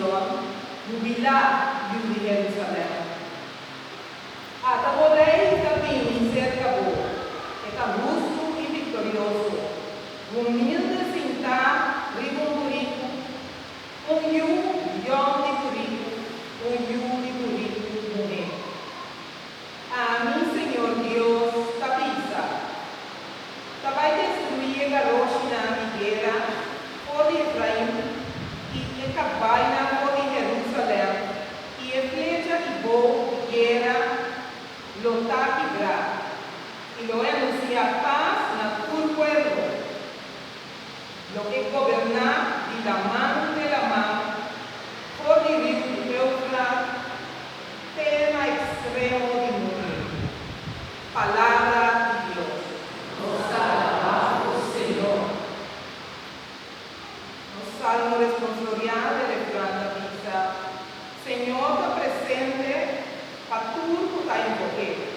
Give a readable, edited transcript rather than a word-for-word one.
Sion, jubilar de Jerusalém. Ataborei também cerca boa, robusto e vitorioso, humilde sentar, ribondurico, Yom de Purico, Yom de Purico, morrer. A mim, Senhor Deus, tapiza, vai destruir a rocha na amigueira, por Efraim, e cabaina por Jerusalém, e a flecha e boa, guerra, lotar e gra, e lo anuncia paz na tu pueblo, lo que gobernar de la mano de la mano, por el río Eufrates, tema extremo de morir. Palabra de Dios. Nos alabamos, Señor. No salmo responsorial de refrán dice, Señor, te presente, para tu ta invoqué.